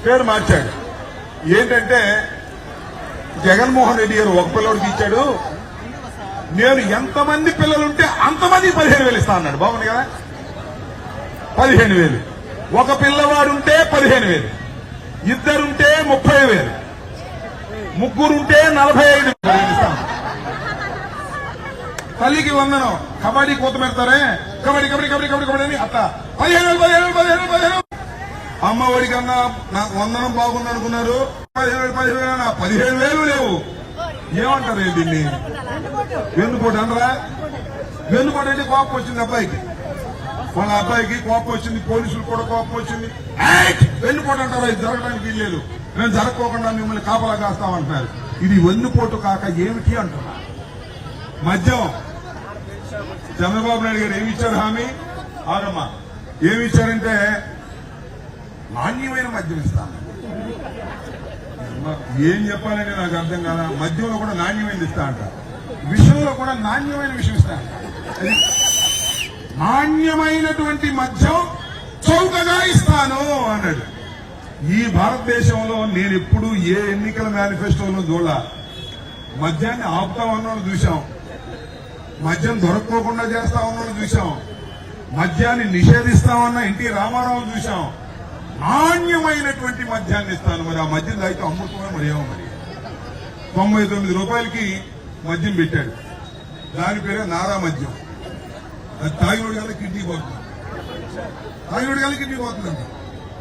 పేరు మార్చాడు. ఏంటంటే జగన్మోహన్ రెడ్డి గారు ఒక పిల్లడికి ఇచ్చాడు, నేను ఎంతమంది పిల్లలుంటే అంతమంది 15,000 ఇస్తా అన్నాడు. బాగుంది కదా, 15,000. ఒక పిల్లవాడుంటే 15,000, ఇద్దరుంటే 30,000, ముగ్గురుంటే 45,000 ఇస్తాను. తల్లికి వందనం, కబడ్డీ కూత పెడతారే, కబడ్డీ కబడ్డీ కబడ్డీ కబడ్డీ కబడ్డీ అని అట్లా 15,000. అమ్మ ఒడి కన్నా నాకు వందనం బాగుంది అనుకున్నారు, 15,000 లేవు. ఏమంటారు దీన్ని? వెన్నుపోటు అనరా? వెన్నుపోటు అంటే కోపం వచ్చింది అబ్బాయికి, వాళ్ళ అబ్బాయికి కోపం వచ్చింది, పోలీసులు కూడా కోపం వచ్చింది. వెన్నుపోటు అంటారా? ఇది జరగడానికి వీల్లేదు, నేను జరగకోకుండా మిమ్మల్ని కాపలా కాస్తామంటున్నారు. ఇది వెన్నుపోటు కాక ఏమిటి అంటున్నా. మద్యం చంద్రబాబు నాయుడు గారు ఏమి ఇచ్చారు హామీ? ఆగమ్మా, ఏమి ఇచ్చారంటే నాణ్యమైన మద్యం ఇస్తాను. ఏం చెప్పాలని నాకు అర్థం కాదా. మద్యంలో కూడా నాణ్యమైనది ఇస్తా అంట, విషయంలో కూడా నాణ్యమైన విషయం ఇస్తా అంట. నాణ్యమైనటువంటి మద్యం చౌకగా ఇస్తాను అన్నాడు. ఈ భారతదేశంలో నేను ఎప్పుడు ఏ ఎన్నికల మేనిఫెస్టోలో చూడ మద్యాన్ని ఆపుతా ఉన్నాను చూశాం, మద్యం దొరక్కోకుండా చేస్తా ఉన్నాను చూశాం, మద్యాన్ని నిషేధిస్తామన్న ఎన్టీ రామారావు చూశాం. నాణ్యమైనటువంటి మద్యాన్ని ఇస్తాను. మరి ఆ మద్యం తాగితే అమృతమే మరి ఏమో. మరి 99 రూపాయలకి మద్యం పెట్టాడు, దాని పేరే నారా మద్యం. అది తాగినోడి కల్లా కిడ్నీ పోతుంది, తాగినోడి కల్లా కిడ్నీ పోతుందండి.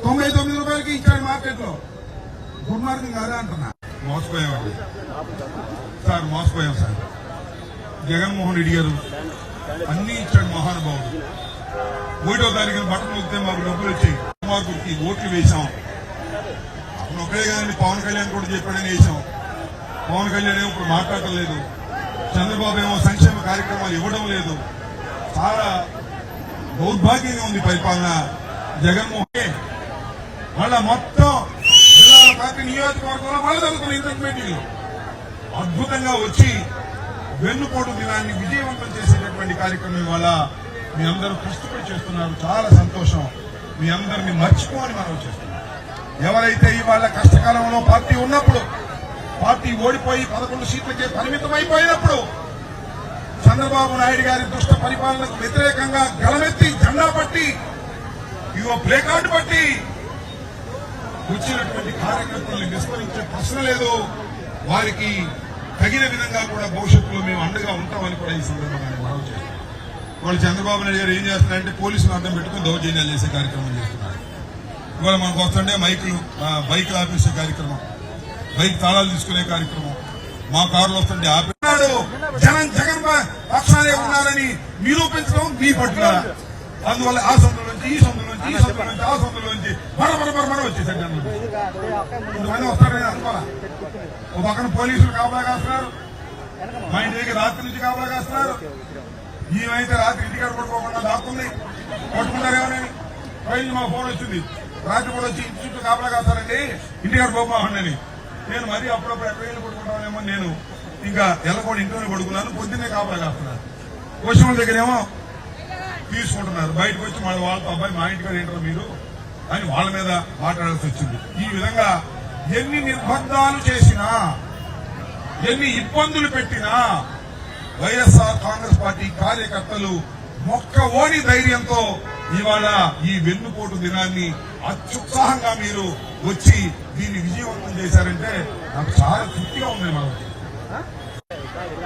99 రూపాయలకి ఇచ్చాడు మార్కెట్ లో. దుర్మార్గం కాదా అంటున్నా. మోసపోయామండి సార్, మోసపోయాం సార్. జగన్మోహన్ రెడ్డి గారు అన్ని ఇచ్చాడు మహానుభావుడు. 1వ తారీఖున బట్టలు వస్తే మాకు డబ్బులు వచ్చాయి, మార్పుకి ఓట్లు వేశాం. అప్పుడు ఒకటే కదండి, పవన్ కళ్యాణ్ కూడా చెప్పాడని వేశాం. పవన్ కళ్యాణ్ ఏమో ఇప్పుడు మాట్లాడటం లేదు, చంద్రబాబు ఏమో సంక్షేమ కార్యక్రమాలు ఇవ్వడం లేదు. చాలా దౌర్భాగ్యంగా ఉంది పరిపాలన జగన్మోహన్. మళ్ళా మొత్తం జిల్లాల పార్టీ నియోజకవర్గంలో మళ్ళీ జరుగుతున్న ఇంటర్ మీటింగ్లు అద్భుతంగా వచ్చి వెన్నుపోటు దినాన్ని విజయవంతం చేసేటటువంటి కార్యక్రమం ఇవాళ మీ అందరూ కష్టపడి చేస్తున్నారు. చాలా సంతోషం. మీ అందరినీ మర్చిపోని మనం చేస్తున్నాం. ఎవరైతే ఇవాళ కష్టకాలంలో పార్టీ ఉన్నప్పుడు, పార్టీ ఓడిపోయి 11 సీట్లకే పరిమితమైపోయినప్పుడు చంద్రబాబు నాయుడు గారి దుష్ట పరిపాలనకు వ్యతిరేకంగా గలమెత్తి జెండా పట్టి ఇవో ప్లే కార్డు పట్టి వచ్చినటువంటి కార్యకర్తల్ని విస్మరించే ప్రశ్న లేదు. వారికి తగిన విధంగా కూడా భవిష్యత్తులో మేము అండగా ఉంటామని కూడా ఈ సందర్భంగా మనం చేస్తాం. వాళ్ళు చంద్రబాబు నాయుడు గారు ఏం చేస్తున్నారంటే పోలీసులు అడ్డం పెట్టుకుని దౌర్జన్యాలు చేసే కార్యక్రమం చేస్తున్నారు. ఇవాళ మనకు వస్తుంటే బైకులు ఆపేసే కార్యక్రమం, బైక్ తాళాలు తీసుకునే కార్యక్రమం, మా కారులో వస్తుంటే ఆపినాడు. జగన్ పక్షాలే ఉన్నారని నిరూపించడం మీ పట్ల. అందువల్ల ఆ సొంతల నుంచి ఈ సొంతల నుంచి ఈ సొంతల నుంచి ఆ సొంతల నుంచి మర వచ్చేసాడు. ఇంతమంది వస్తారని అనుకోవాలా. ఓ పక్కన పోలీసులు కాపలా కాస్తున్నారు, మా ఇంటి దగ్గర రాత్రి నుంచి కాపలా కాస్తున్నారు. ఈమెయితే రాత్రి ఇంటికాడ పడుకోకుండా దాక్కుంది, పట్టుకున్నారేమోనని ట్రైన్ మా ఫోన్ వచ్చింది. రాత్రి కూడా వచ్చి ఇంటి చుట్టూ కాపలా కాస్తారండి, ఇంటికాడ పోమాహండి. నేను మరీ అప్పుడప్పుడు ఎక్కడ పడుకుంటానేమో, నేను ఇంకా ఎల్లకూడ ఇంట్లోనే పడుకున్నాను. పొద్దున్నే కాపలా కాస్తున్నారు. క్వశ్చన్ దగ్గరేమో తీసుకుంటున్నారు. బయటకు వచ్చి మళ్ళీ వాళ్ళతో అబ్బాయి మా ఇంటికాడ ఏంటారు మీరు అని వాళ్ళ మీద మాట్లాడాల్సి వచ్చింది. ఈ విధంగా ఎన్ని నిర్బంధాలు చేసినా, ఎన్ని ఇబ్బందులు పెట్టినా వైఎస్ఆర్ కాంగ్రెస్ పార్టీ కార్యకర్తలు మొక్కవోని ధైర్యంతో ఇవాళ ఈ వెన్నుపోటు దినాన్ని అత్యుత్సాహంగా మీరు వచ్చి దీన్ని విజయవంతం చేశారంటే నాకు చాలా తృప్తిగా ఉంది.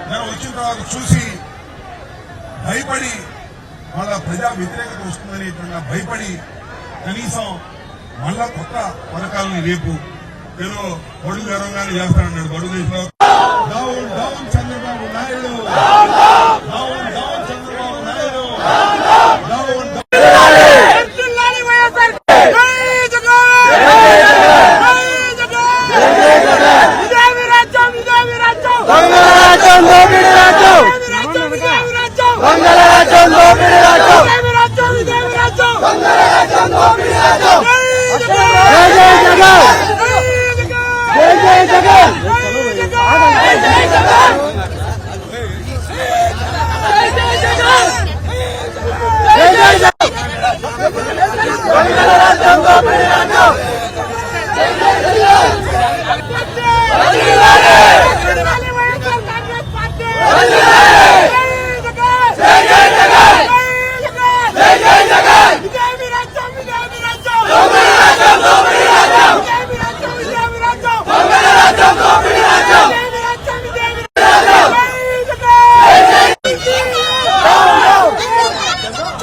నేను వచ్చిన తర్వాత చూసి భయపడి మళ్ళా ప్రజా వ్యతిరేకత వస్తుందనేటువంటి భయపడి కనీసం మళ్ళా కొత్త పథకాలను రేపు ఏదో బడుగు ఎరవగానే చేస్తానన్నాడు. బడుగు చేసిన డౌన్ డౌన్ చంద్రబాబు నాయుడు.